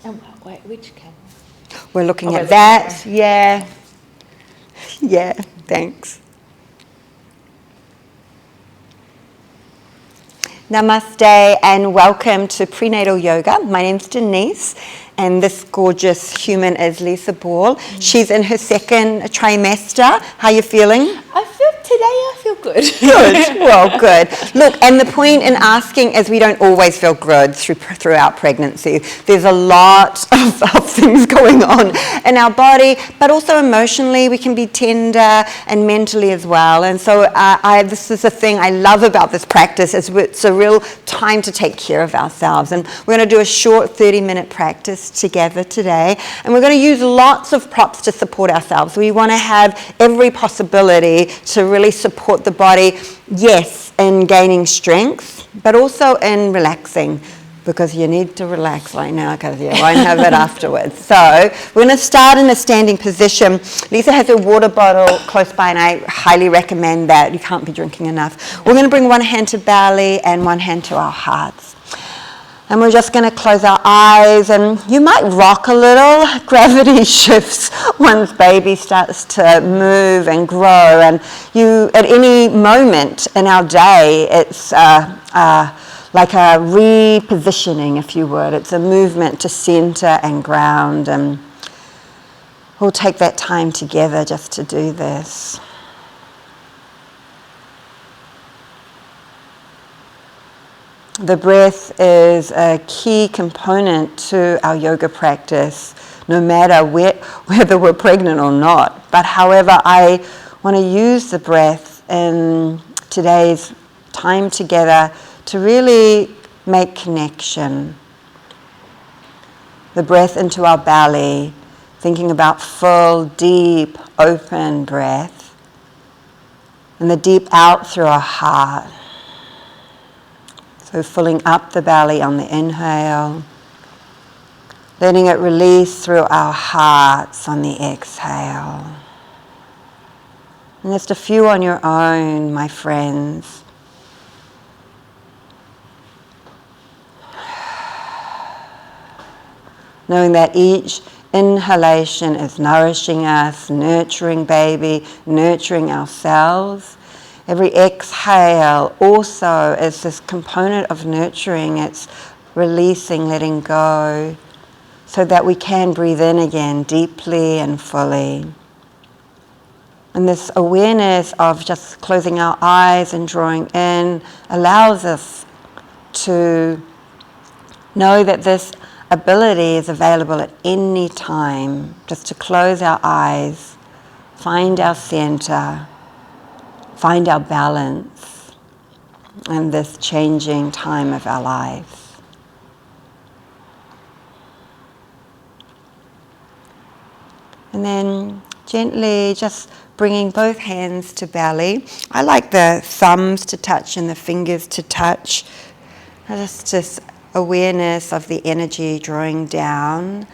Oh, wait, which camera? We're looking at that. Yeah. Yeah, thanks. Namaste and welcome to Prenatal Yoga. My name's Denise and this gorgeous human is Lisa Ball. She's in her second trimester. How are you feeling? I feel good. Good. Well, good. Look, and the point in asking is we don't always feel good throughout pregnancy. There's a lot of things going on in our body, but also emotionally we can be tender and mentally as well. And so this is the thing I love about this practice is it's a real time to take care of ourselves. And we're going to do a short 30-minute practice together today. And we're going to use lots of props to support ourselves. We want to have every possibility to really support the body, yes, in gaining strength, but also in relaxing, because you need to relax right now because you won't have it afterwards. So we're going to start in a standing position. Lisa has her water bottle close by and I highly recommend that. You can't be drinking enough. We're going to bring one hand to belly and one hand to our hearts. And we're just going to close our eyes, and you might rock a little. Gravity shifts once baby starts to move and grow, and you, at any moment in our day, it's like a repositioning, if you would. It's a movement to center and ground, and we'll take that time together just to do this. The breath is a key component to our yoga practice, no matter whether we're pregnant or not. But however, I want to use the breath in today's time together to really make connection. The breath into our belly, thinking about full, deep, open breath, and the deep out through our heart. So filling up the belly on the inhale, letting it release through our hearts on the exhale. And just a few on your own, my friends. Knowing that each inhalation is nourishing us, nurturing baby, nurturing ourselves. Every exhale also is this component of nurturing. It's releasing, letting go, so that we can breathe in again deeply and fully. And this awareness of just closing our eyes and drawing in allows us to know that this ability is available at any time, just to close our eyes, find our center, find our balance in this changing time of our life. And then gently just bringing both hands to belly. I like the thumbs to touch and the fingers to touch. Just awareness of the energy drawing down.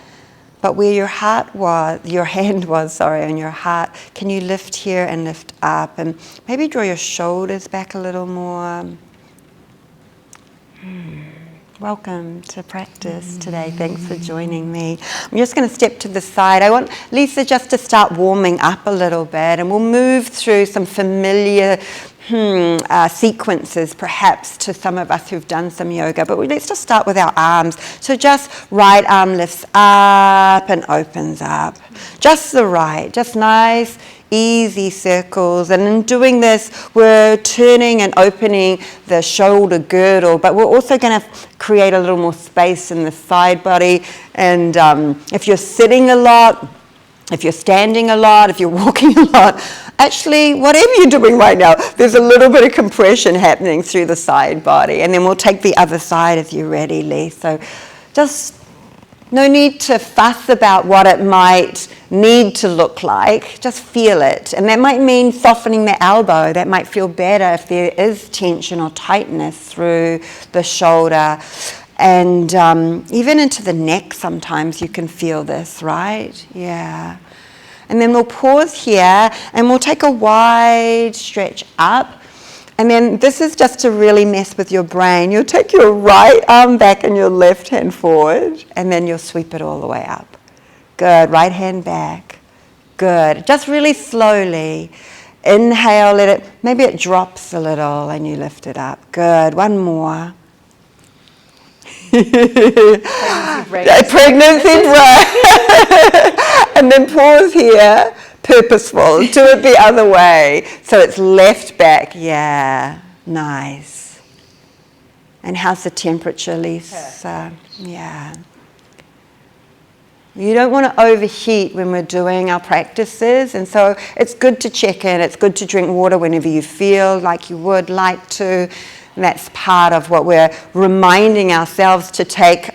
But where your hand was, on your heart, can you lift here and lift up? And maybe draw your shoulders back a little more. Welcome to practice today. Thanks for joining me. I'm just going to step to the side. I want Lisa just to start warming up a little bit, and we'll move through some familiar sequences perhaps to some of us who've done some yoga, but let's just start with our arms. So just right arm lifts up and opens up. Just the right, just nice, easy circles. And in doing this, we're turning and opening the shoulder girdle, but we're also going to create a little more space in the side body. And if you're sitting a lot, if you're standing a lot, if you're walking a lot, actually, whatever you're doing right now, there's a little bit of compression happening through the side body. And then we'll take the other side as you're ready, Lee. So just no need to fuss about what it might need to look like. Just feel it. And that might mean softening the elbow. That might feel better if there is tension or tightness through the shoulder. And even into the neck sometimes you can feel this, right? Yeah. And then we'll pause here and we'll take a wide stretch up. And then this is just to really mess with your brain. You'll take your right arm back and your left hand forward, and then you'll sweep it all the way up. Good. Right hand back. Good. Just really slowly. Inhale, maybe it drops a little and you lift it up. Good. One more. Pregnancy breath. And then pause here. Purposeful. Do it the other way. So it's left back. Yeah. Nice. And how's the temperature, Lisa? Yeah. You don't want to overheat when we're doing our practices, and so it's good to check in. It's good to drink water whenever you feel like you would like to. And that's part of what we're reminding ourselves to take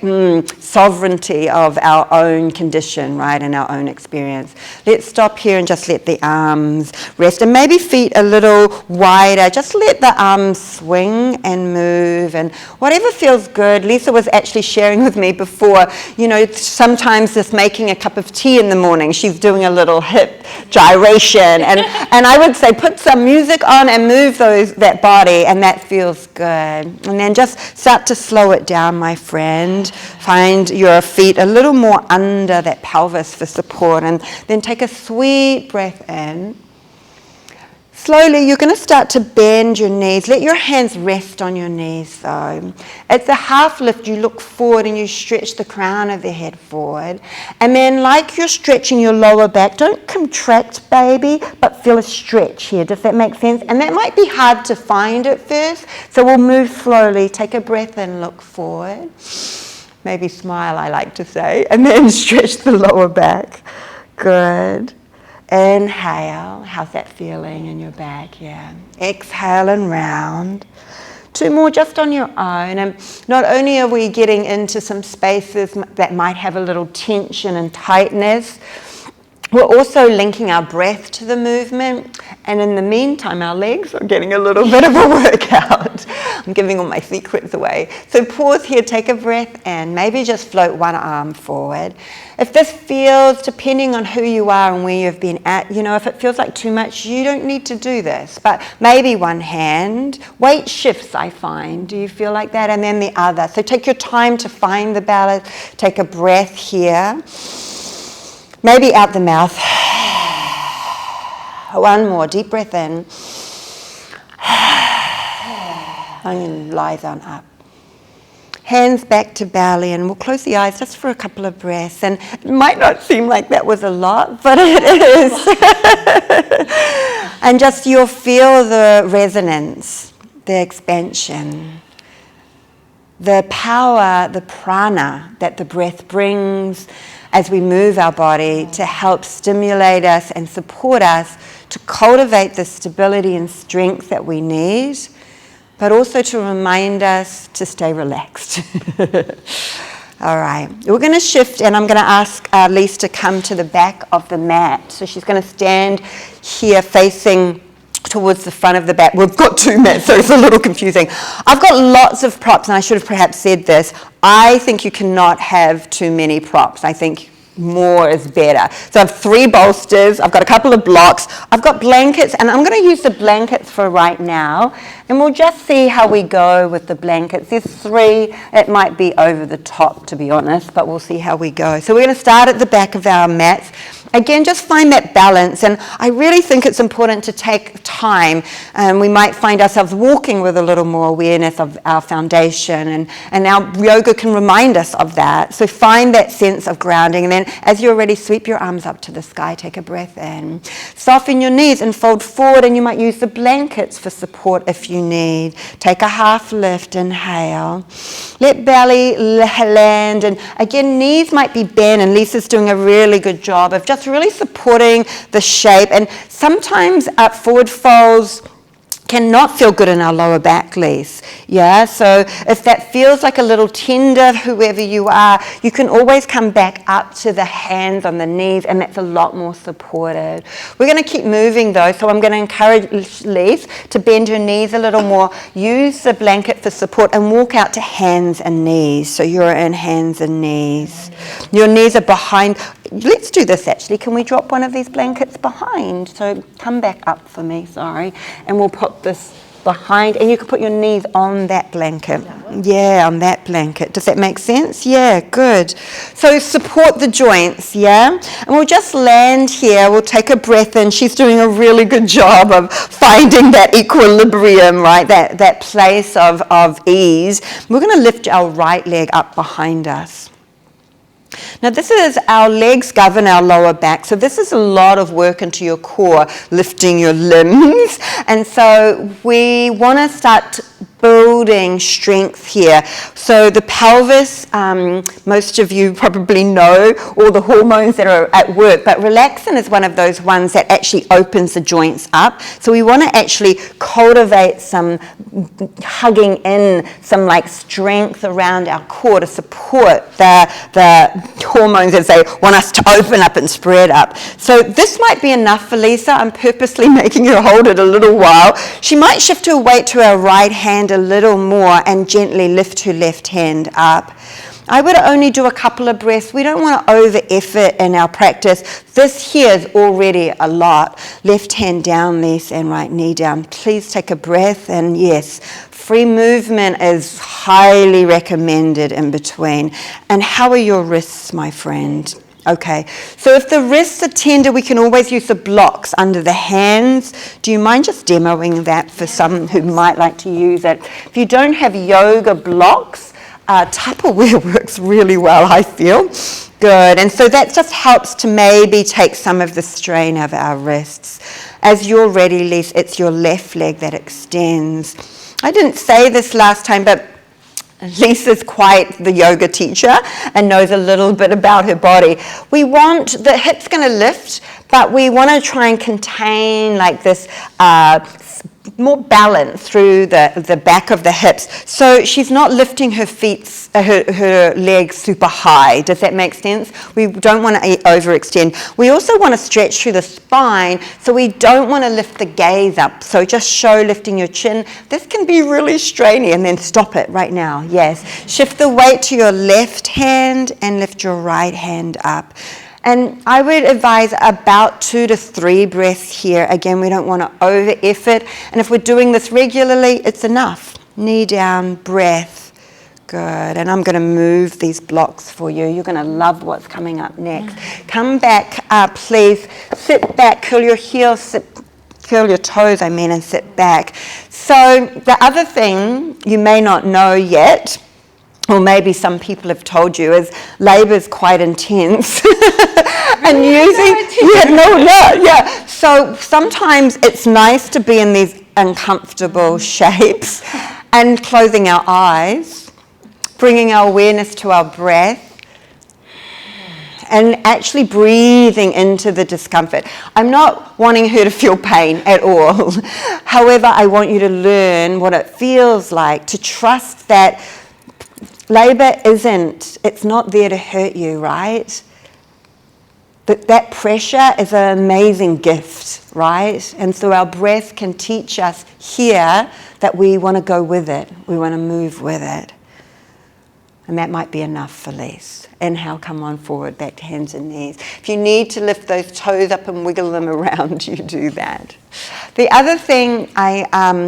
sovereignty of our own condition, right, and our own experience. Let's stop here and just let the arms rest. And maybe feet a little wider. Just let the arms swing and move. And whatever feels good. Lisa was actually sharing with me before, you know, sometimes just making a cup of tea in the morning, she's doing a little hip gyration. And I would say put some music on and move that body, and that feels good. And then just start to slow it down, my friend. Find your feet a little more under that pelvis for support, and then take a sweet breath in. Slowly, you're going to start to bend your knees. Let your hands rest on your knees, though. At the half lift, you look forward and you stretch the crown of the head forward. And then, like you're stretching your lower back, don't contract, baby, but feel a stretch here. Does that make sense? And that might be hard to find at first, so we'll move slowly. Take a breath and look forward. Maybe smile, I like to say. And then stretch the lower back. Good. Inhale. How's that feeling in your back? Yeah. Exhale and round. Two more just on your own. And not only are we getting into some spaces that might have a little tension and tightness, we're also linking our breath to the movement. And in the meantime, our legs are getting a little bit of a workout. I'm giving all my secrets away. So pause here, take a breath in. Maybe just float one arm forward. If this feels, depending on who you are and where you've been at, you know, if it feels like too much, you don't need to do this. But maybe one hand. Weight shifts, I find. Do you feel like that? And then the other. So take your time to find the balance. Take a breath here. Maybe out the mouth. One more. Deep breath in. And lie down up. Hands back to belly, and we'll close the eyes just for a couple of breaths. And it might not seem like that was a lot, but it is. And just you'll feel the resonance, the expansion, the power, the prana that the breath brings as we move our body to help stimulate us and support us to cultivate the stability and strength that we need, but also to remind us to stay relaxed. All right, we're going to shift, and I'm going to ask Lise to come to the back of the mat. So she's going to stand here facing towards the front of the back. We've got two mats, so it's a little confusing. I've got lots of props, and I should have perhaps said this. I think you cannot have too many props. I think more is better. So I have 3 bolsters, I've got a couple of blocks, I've got blankets, and I'm going to use the blankets for right now, and we'll just see how we go with the blankets. There's 3, it might be over the top, to be honest, but we'll see how we go. So we're going to start at the back of our mats. Again, just find that balance, and I really think it's important to take time. We might find ourselves walking with a little more awareness of our foundation, and our yoga can remind us of that. So find that sense of grounding, and then as you're ready, sweep your arms up to the sky, take a breath in. Soften your knees and fold forward, and you might use the blankets for support if you need. Take a half lift, inhale. Let belly land, and again, knees might be bent, and Lisa's doing a really good job of just really supporting the shape. And sometimes forward folds cannot feel good in our lower back, Lise. Yeah, so if that feels like a little tender, whoever you are, you can always come back up to the hands on the knees, and that's a lot more supported. We're going to keep moving though, so I'm going to encourage Lise to bend her knees a little more, use the blanket for support, and walk out to hands and knees. So you're in hands and knees. Your knees are behind. Let's do this actually. Can we drop one of these blankets behind? So come back up for me, sorry. And we'll put this behind, and you can put your knees on that blanket. Yeah, on that blanket. Does that make sense? Yeah, good. So support the joints, yeah? And we'll just land here. We'll take a breath in. She's doing a really good job of finding that equilibrium, right? That place of ease. We're going to lift our right leg up behind us. Now this is our legs govern our lower back, so this is a lot of work into your core, lifting your limbs, and so we want to start building strength here. So the pelvis, most of you probably know all the hormones that are at work, but relaxin is one of those ones that actually opens the joints up. So we want to actually cultivate some hugging in, some like strength around our core to support the hormones as they want us to open up and spread up. So this might be enough for Lisa. I'm purposely making her hold it a little while. She might shift her weight to her right hand a little more and gently lift her left hand up. I would only do a couple of breaths. We don't want to over effort in our practice. This here is already a lot. Left hand down, Lisa, and right knee down. Please take a breath, and yes, free movement is highly recommended in between. And how are your wrists, my friend? Okay, so if the wrists are tender, we can always use the blocks under the hands. Do you mind just demoing that for some who might like to use it? If you don't have yoga blocks, Tupperware works really well, I feel. Good, and so that just helps to maybe take some of the strain of our wrists. As you're ready, Lisa, it's your left leg that extends. I didn't say this last time, but Lisa's quite the yoga teacher and knows a little bit about her body. We want the hips going to lift, but we want to try and contain like this more balance through the back of the hips. So she's not lifting her feet, her legs super high. Does that make sense? We don't want to overextend. We also want to stretch through the spine, so we don't want to lift the gaze up. So just show lifting your chin. This can be really strainy, and then stop it right now. Yes. Shift the weight to your left hand and lift your right hand up. And I would advise about 2 to 3 breaths here. Again, we don't want to over effort. And if we're doing this regularly, it's enough. Knee down, breath. Good. And I'm going to move these blocks for you. You're going to love what's coming up next. Come back, please. Sit back, curl your heels, curl your toes, and sit back. So the other thing you may not know yet, or maybe some people have told you, is labour is quite intense. And so sometimes it's nice to be in these uncomfortable shapes and closing our eyes, bringing our awareness to our breath, and actually breathing into the discomfort. I'm not wanting her to feel pain at all. However, I want you to learn what it feels like to trust that labour it's not there to hurt you, right? But that pressure is an amazing gift, right? And so our breath can teach us here that we want to go with it. We want to move with it. And that might be enough for Lise. Inhale, come on forward, back to hands and knees. If you need to lift those toes up and wiggle them around, you do that. The other thing I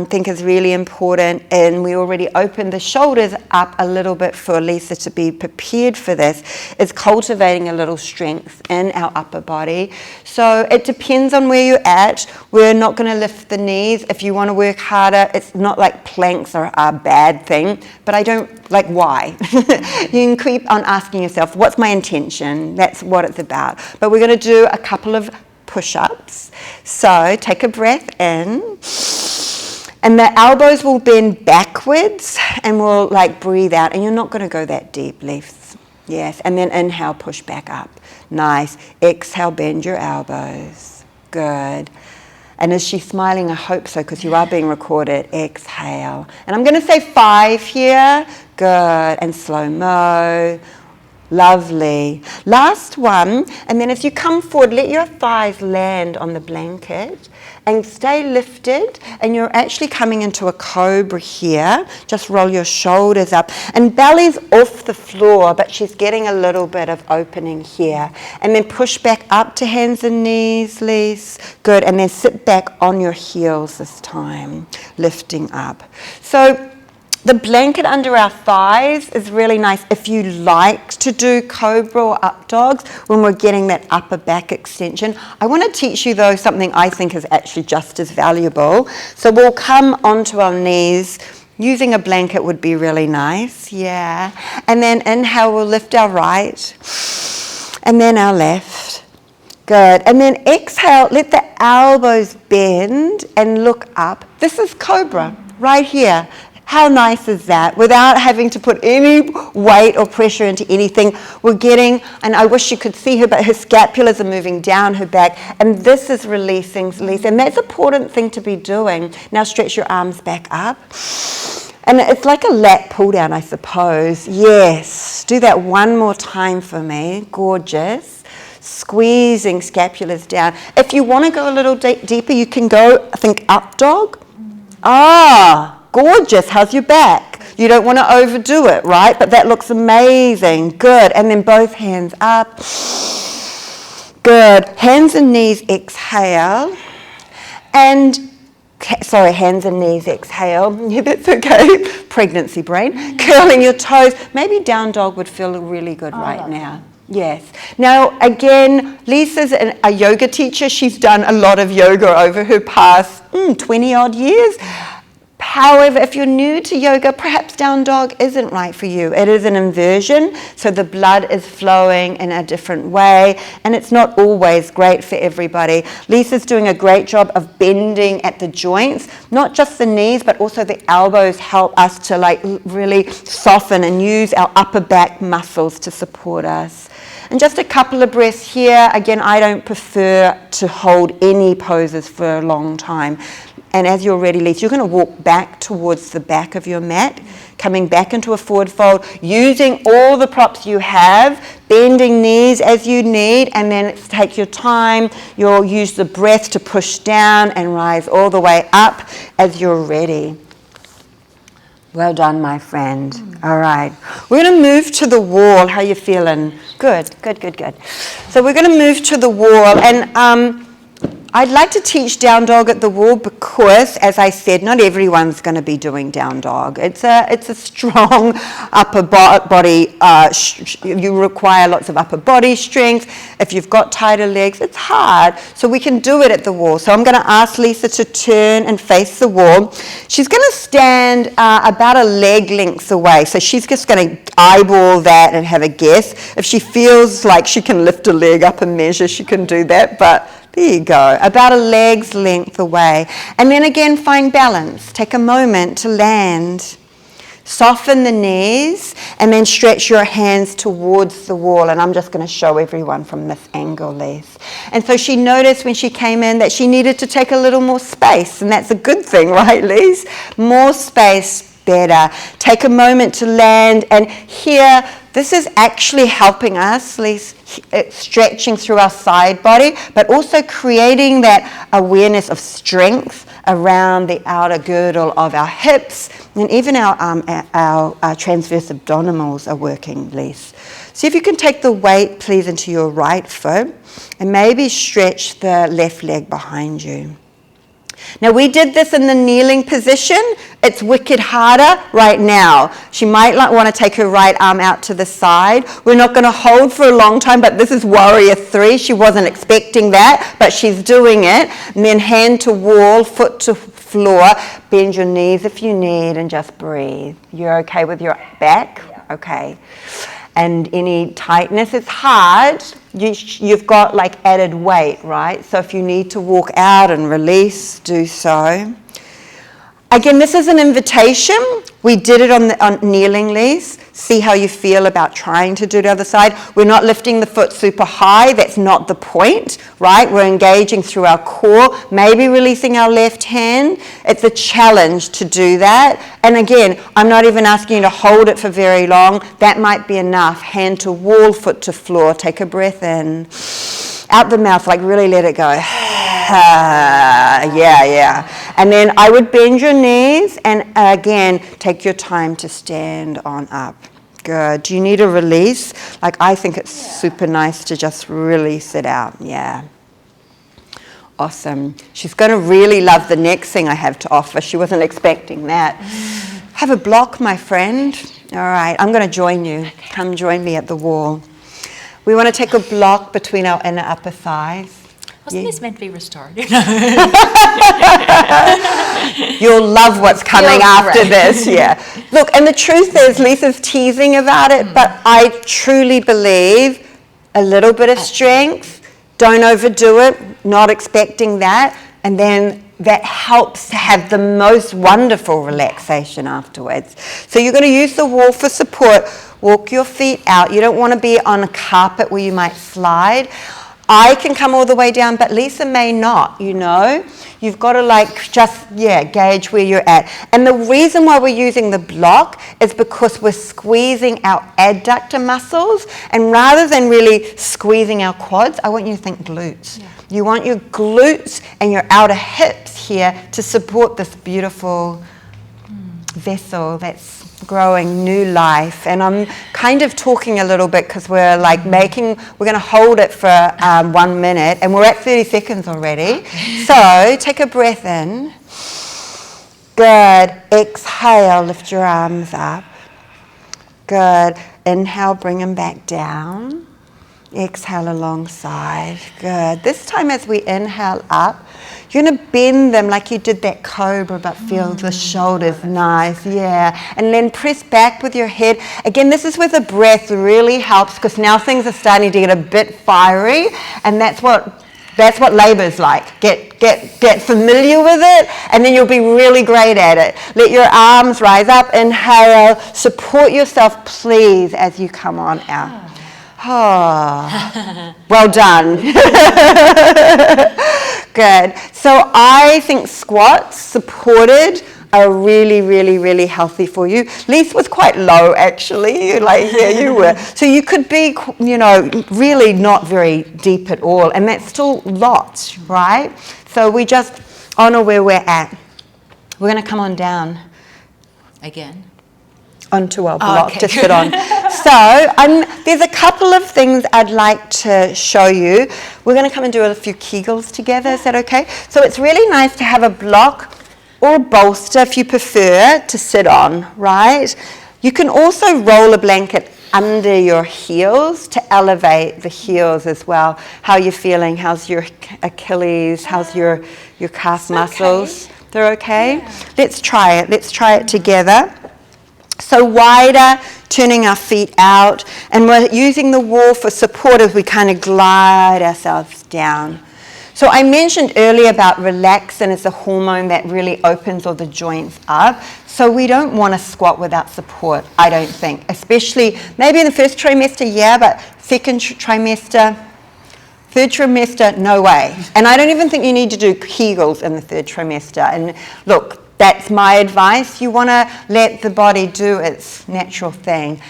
think is really important, and we already opened the shoulders up a little bit for Lisa to be prepared for this, is cultivating a little strength in our upper body. So it depends on where you're at. We're not going to lift the knees. If you want to work harder, it's not like planks are a bad thing, but I don't, like, why? You can keep on asking yourself, what's my intention? That's what it's about. But we're going to do a couple of push-ups. So take a breath in, and the elbows will bend backwards, and we'll like breathe out, and you're not going to go that deep, lifts. Yes, and then inhale, push back up. Nice. Exhale, bend your elbows. Good. And is she smiling? I hope so, because you are being recorded. Exhale. And I'm going to say 5 here. Good. And slow-mo. Lovely. Last one, and then as you come forward, let your thighs land on the blanket and stay lifted, and you're actually coming into a cobra here. Just roll your shoulders up, and belly's off the floor, but she's getting a little bit of opening here. And then push back up to hands and knees, Lise. Good, and then sit back on your heels this time, lifting up. So the blanket under our thighs is really nice if you like to do cobra or up dogs when we're getting that upper back extension. I want to teach you though something I think is actually just as valuable. So we'll come onto our knees. Using a blanket would be really nice, yeah. And then inhale, we'll lift our right and then our left. Good. And then exhale, let the elbows bend and look up. This is cobra right here. How nice is that? Without having to put any weight or pressure into anything, we're getting, and I wish you could see her, but her scapulas are moving down her back, and this is releasing, and that's an important thing to be doing. Now stretch your arms back up. And it's like a lat pull down, I suppose. Yes. Do that one more time for me. Gorgeous. Squeezing scapulas down. If you want to go a little deeper, you can go, I think, up dog. Gorgeous. How's your back? You don't want to overdo it, right? But that looks amazing. Good. And then both hands up. Good. Hands and knees, exhale. And, sorry, hands and knees, exhale. Yeah, that's okay. Pregnancy brain. Curling your toes. Maybe down dog would feel really good right now. Yes. Now, again, Lisa's a yoga teacher. She's done a lot of yoga over her past 20 odd years. However, if you're new to yoga, perhaps down dog isn't right for you. It is an inversion, so the blood is flowing in a different way, and it's not always great for everybody. Lisa's doing a great job of bending at the joints, not just the knees, but also the elbows help us to like really soften and use our upper back muscles to support us. And just a couple of breaths here. Again, I don't prefer to hold any poses for a long time. And as you're ready, Lisa, you're going to walk back towards the back of your mat, coming back into a forward fold, using all the props you have, bending knees as you need, and then take your time. You'll use the breath to push down and rise all the way up as you're ready. Well done, my friend. All right. We're going to move to the wall. How are you feeling? Good, good, good, good. So we're going to move to the wall, and I'd like to teach down dog at the wall because, as I said, not everyone's going to be doing down dog. It's a strong upper body. You require lots of upper body strength. If you've got tighter legs, it's hard. So we can do it at the wall. So I'm going to ask Lisa to turn and face the wall. She's going to stand about a leg length away. So she's just going to eyeball that and have a guess. If she feels like she can lift a leg up and measure, she can do that. But there you go, about a leg's length away. And then again, find balance. Take a moment to land. Soften the knees and then stretch your hands towards the wall. And I'm just going to show everyone from this angle, Les. And so she noticed when she came in that she needed to take a little more space. And that's a good thing, right, Les? More space, better. Take a moment to land. And here, this is actually helping us, Les, stretching through our side body, but also creating that awareness of strength around the outer girdle of our hips, and even our transverse abdominals are working, Les. See if you can take the weight, please, into your right foot, and maybe stretch the left leg behind you. Now, we did this in the kneeling position. It's wicked harder right now. She might want to take her right arm out to the side. We're not going to hold for a long time, but this is warrior 3. She wasn't expecting that, but she's doing it. And then hand to wall, foot to floor. Bend your knees if you need and just breathe. You're okay with your back? Yeah. Okay. And any tightness, it's hard. You've got like added weight, right? So if you need to walk out and release, do so. Again, this is an invitation. We did it on kneeling, Lise. See how you feel about trying to do the other side. We're not lifting the foot super high. That's not the point, right? We're engaging through our core, maybe releasing our left hand. It's a challenge to do that. And again, I'm not even asking you to hold it for very long. That might be enough. Hand to wall, foot to floor. Take a breath in. Out the mouth, like really let it go. Yeah. And then I would bend your knees and again, take your time to stand on up. Good. Do you need a release? Like I think it's super nice to just release it out. Yeah. Awesome. She's going to really love the next thing I have to offer. She wasn't expecting that. Have a block, my friend. All right. I'm going to join you. Okay. Come join me at the wall. We want to take a block between our inner upper thighs. Wasn't this meant to be restored? You'll love what's coming after this, yeah. Look, and the truth is, Lisa's teasing about it, but I truly believe a little bit of strength, don't overdo it, not expecting that, and then that helps to have the most wonderful relaxation afterwards. So you're going to use the wall for support. Walk your feet out. You don't want to be on a carpet where you might slide. I can come all the way down, but Lisa may not, you know. You've got to gauge where you're at. And the reason why we're using the block is because we're squeezing our adductor muscles. And rather than really squeezing our quads, I want you to think glutes. Yeah. You want your glutes and your outer hips here to support this beautiful vessel that's growing new life. And I'm kind of talking a little bit because we're like we're going to hold it for 1 minute and we're at 30 seconds already. So take a breath in. Good. Exhale, lift your arms up. Good. Inhale, bring them back down. Exhale alongside. Good. This time as we inhale up, you're going to bend them like you did that cobra, but feel the shoulders nice, yeah. And then press back with your head. Again, this is where the breath really helps because now things are starting to get a bit fiery, and that's what labour is like. Get familiar with it, and then you'll be really great at it. Let your arms rise up. Inhale. Support yourself, please, as you come on out. Oh, well done. Good. So I think squats supported are really, really, really healthy for you. Lise was quite low, actually. Like, yeah, you were. So you could be, really not very deep at all. And that's still lots, right? So we just honor where we're at. We're going to come on down. Again? Onto our block okay. to sit on. So there's a couple of things I'd like to show you. We're going to come and do a few Kegels together. Is that okay? So it's really nice to have a block or a bolster if you prefer to sit on, right? You can also roll a blanket under your heels to elevate the heels as well. How are you feeling? How's your Achilles? How's your calf muscles? Okay. They're okay? Yeah. Let's try it. Let's try it together. So wider, turning our feet out, and we're using the wall for support as we kind of glide ourselves down. So I mentioned earlier about relaxin as a hormone that really opens all the joints up. So we don't want to squat without support, I don't think. Especially maybe in the first trimester, yeah, but second trimester, third trimester, no way. And I don't even think you need to do Kegels in the third trimester. And look, that's my advice. You want to let the body do its natural thing.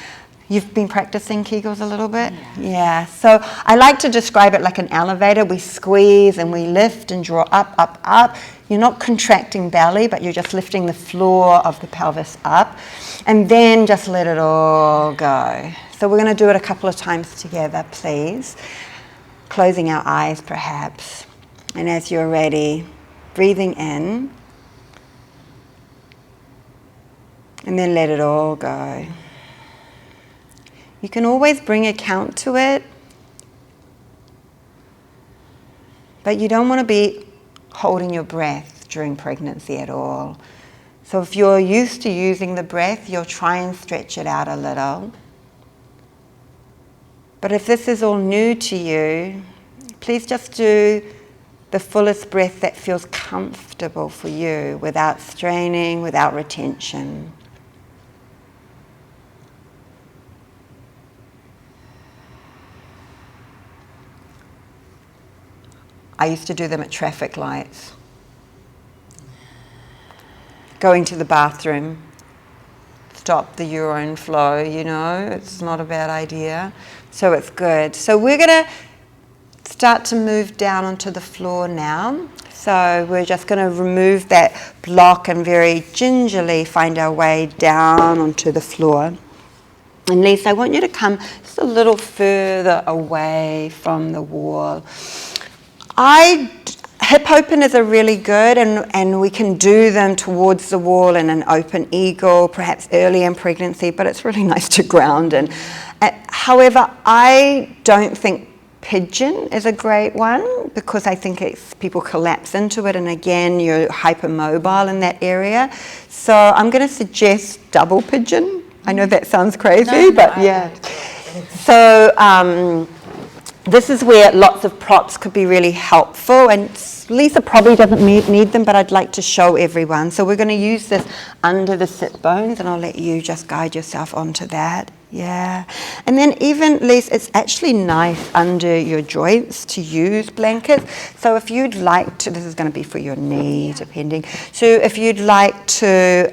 You've been practicing Kegels a little bit? Yeah. So I like to describe it like an elevator. We squeeze and we lift and draw up, up, up. You're not contracting belly, but you're just lifting the floor of the pelvis up. And then just let it all go. So we're going to do it a couple of times together, please. Closing our eyes, perhaps. And as you're ready, breathing in. And then let it all go. You can always bring a count to it, but you don't want to be holding your breath during pregnancy at all. So if you're used to using the breath, you'll try and stretch it out a little. But if this is all new to you, please just do the fullest breath that feels comfortable for you without straining, without retention. I used to do them at traffic lights. Going to the bathroom, stop the urine flow, you know, it's not a bad idea. So it's good. So we're going to start to move down onto the floor now. So we're just going to remove that block and very gingerly find our way down onto the floor. And Lisa, I want you to come just a little further away from the wall. Hip openers are really good, and we can do them towards the wall in an open eagle, perhaps early in pregnancy, but it's really nice to ground in. However, I don't think pigeon is a great one because I think people collapse into it, and again, you're hypermobile in that area. So I'm going to suggest double pigeon. I know that sounds crazy, but yeah. So this is where lots of props could be really helpful, and Lisa probably doesn't need them, but I'd like to show everyone. So we're going to use this under the sit bones, and I'll let you just guide yourself onto that. Yeah. And then even, Lisa, it's actually nice under your joints to use blankets. So if you'd like to, this is going to be for your knee, depending. So if you'd like to,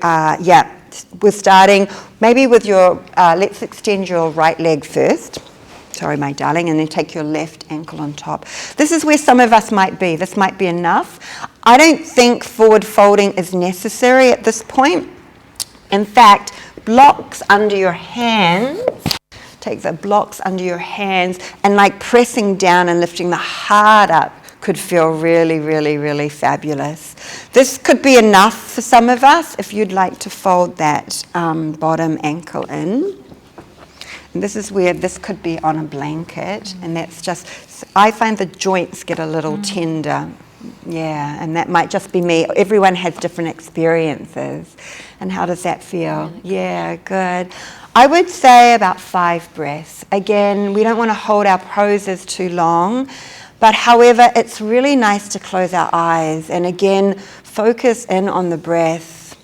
we're starting maybe with your, let's extend your right leg first. Sorry, my darling, and then take your left ankle on top. This is where some of us might be. This might be enough. I don't think forward folding is necessary at this point. In fact, blocks under your hands, take the blocks under your hands and like pressing down and lifting the heart up could feel really, really, really fabulous. This could be enough for some of us if you'd like to fold that bottom ankle in. And this is where this could be on a blanket, and that's just, I find the joints get a little tender. Yeah, and that might just be me. Everyone has different experiences. And how does that feel? Yeah, good. I would say about 5 breaths. Again, we don't want to hold our poses too long, but however, it's really nice to close our eyes and again, focus in on the breath.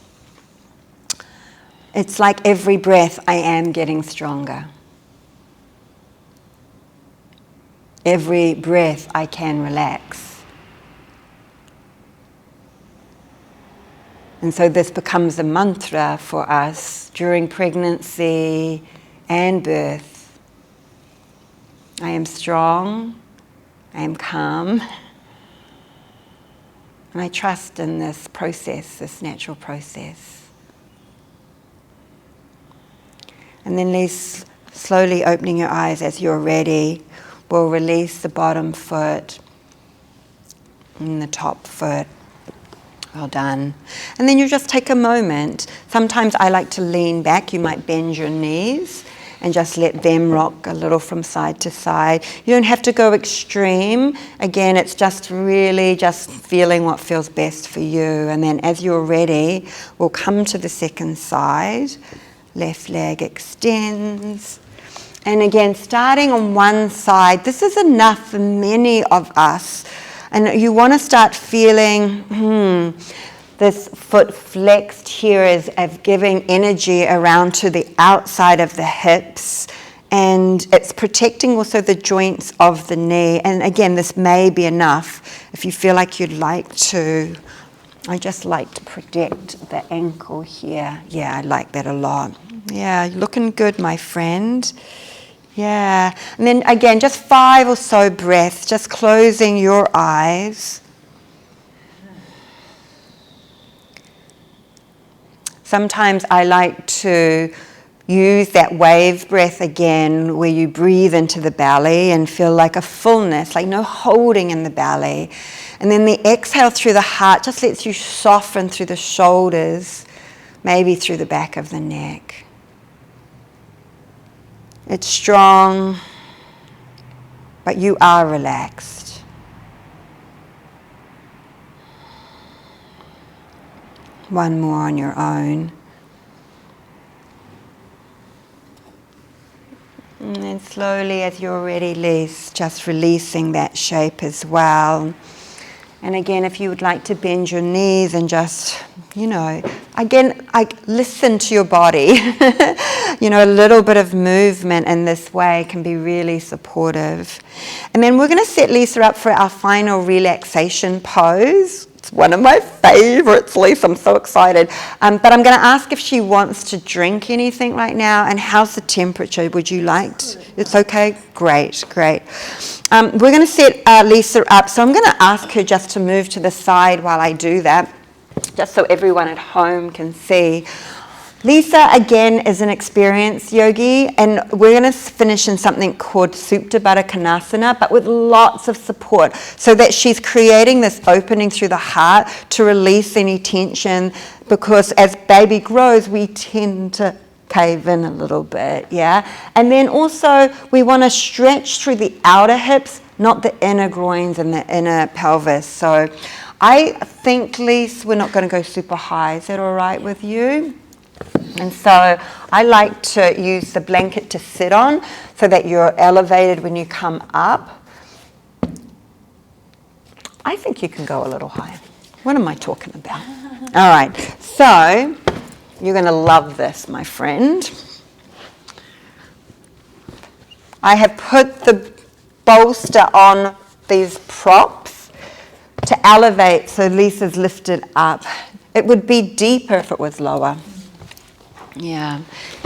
It's like every breath I am getting stronger. Every breath I can relax. And so this becomes a mantra for us during pregnancy and birth. I am strong, I am calm, and I trust in this process, this natural process. And then slowly opening your eyes as you're ready. We'll release the bottom foot and the top foot. Well done. And then you just take a moment. Sometimes I like to lean back. You might bend your knees and just let them rock a little from side to side. You don't have to go extreme. Again, it's just really just feeling what feels best for you. And then as you're ready, we'll come to the second side. Left leg extends. And again, starting on one side, this is enough for many of us. And you want to start feeling, this foot flexed here as giving energy around to the outside of the hips. And it's protecting also the joints of the knee. And again, this may be enough if you feel like you'd like to. I just like to protect the ankle here. Yeah, I like that a lot. Yeah, you're looking good, my friend. Yeah, and then again, just 5 or so breaths, just closing your eyes. Sometimes I like to use that wave breath again, where you breathe into the belly and feel like a fullness, like no holding in the belly. And then the exhale through the heart just lets you soften through the shoulders, maybe through the back of the neck. It's strong, but you are relaxed. One more on your own. And then slowly, as you're ready, just releasing that shape as well. And again, if you would like to bend your knees and just, again, listen to your body. You know, a little bit of movement in this way can be really supportive. And then we're going to set Lisa up for our final relaxation pose. It's one of my favorites, Lisa. I'm so excited. But I'm going to ask if she wants to drink anything right now. And how's the temperature? Would you like to? It's okay? Great, great. We're going to set Lisa up. So I'm going to ask her just to move to the side while I do that, just so everyone at home can see. Lisa, again, is an experienced yogi, and we're going to finish in something called Supta Baddha Konasana, but with lots of support, so that she's creating this opening through the heart to release any tension, because as baby grows, we tend to cave in a little bit, yeah? And then also, we want to stretch through the outer hips, not the inner groins and the inner pelvis. So I think, Lisa, we're not going to go super high. Is that all right with you? And so I like to use the blanket to sit on so that you're elevated when you come up. I think you can go a little higher. What am I talking about? All right, so you're going to love this, my friend. I have put the bolster on these props to elevate, so Lisa's lifted up. It would be deeper if it was lower. Yeah,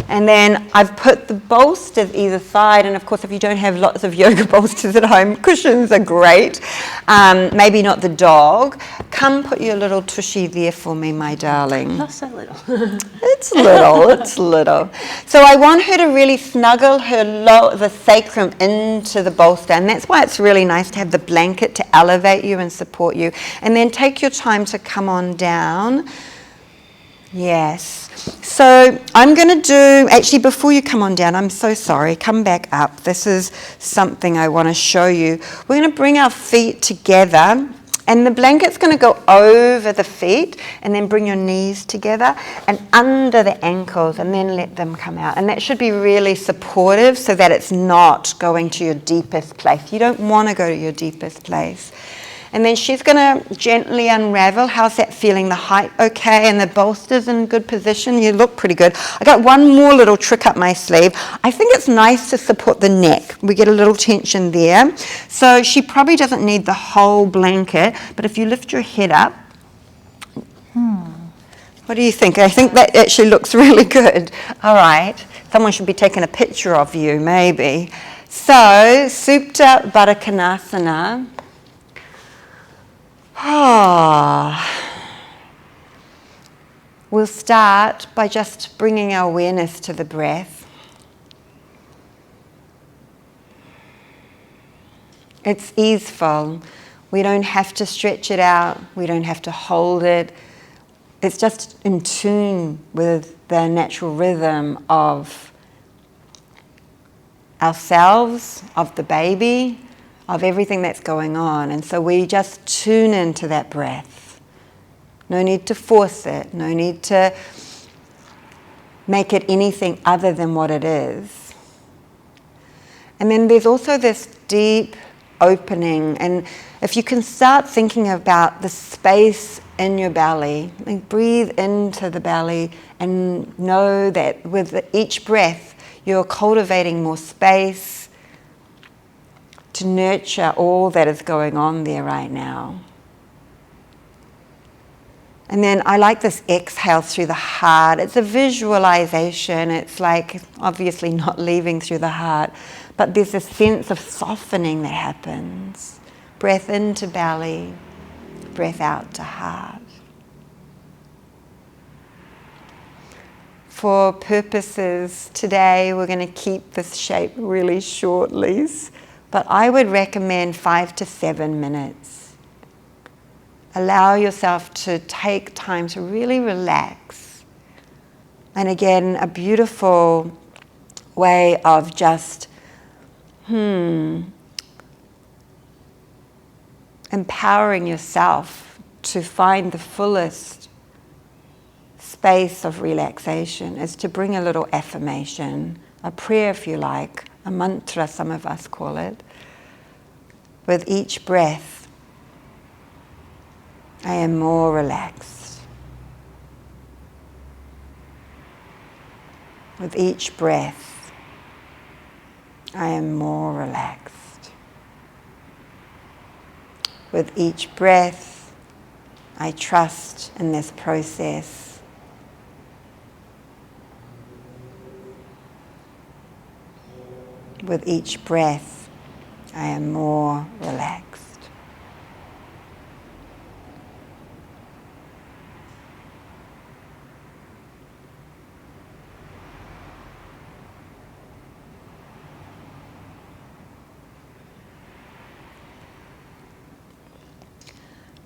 and then I've put the bolsters either side, and of course if you don't have lots of yoga bolsters at home, cushions are great. Maybe not the dog. Come put your little tushy there for me, my darling. Not so little. It's little, it's little. So I want her to really snuggle the sacrum into the bolster, and that's why it's really nice to have the blanket to elevate you and support you. And then take your time to come on down. Yes. So I'm going to do, actually before you come on down, I'm so sorry, come back up. This is something I want to show you. We're going to bring our feet together, and the blanket's going to go over the feet, and then bring your knees together and under the ankles, and then let them come out. And that should be really supportive so that it's not going to your deepest place. You don't want to go to your deepest place. And then she's going to gently unravel. How's that feeling? The height okay? And the bolster's in good position? You look pretty good. I got one more little trick up my sleeve. I think it's nice to support the neck. We get a little tension there. So she probably doesn't need the whole blanket, but if you lift your head up, what do you think? I think that actually looks really good. All right. Someone should be taking a picture of you, maybe. So, Supta Baddha Konasana. We'll start by just bringing our awareness to the breath. It's easeful. We don't have to stretch it out. We don't have to hold it. It's just in tune with the natural rhythm of ourselves, of the baby, of everything that's going on. And so we just tune into that breath. No need to force it. No need to make it anything other than what it is. And then there's also this deep opening. And if you can start thinking about the space in your belly, like breathe into the belly and know that with each breath, you're cultivating more space to nurture all that is going on there right now. And then I like this exhale through the heart. It's a visualization. It's like obviously not leaving through the heart, but there's a sense of softening that happens. Breath into belly, breath out to heart. For purposes today, we're going to keep this shape really short, Lise. But I would recommend 5 to 7 minutes. Allow yourself to take time to really relax. And again, a beautiful way of just empowering yourself to find the fullest space of relaxation is to bring a little affirmation, a prayer if you like, a mantra, some of us call it. With each breath, I am more relaxed. With each breath, I am more relaxed. With each breath, I trust in this process. With each breath, I am more relaxed.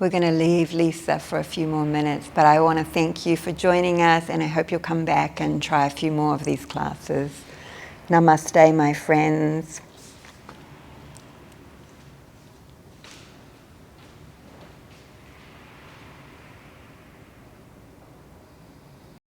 We're going to leave Lisa for a few more minutes, but I want to thank you for joining us, and I hope you'll come back and try a few more of these classes. Namaste, my friends.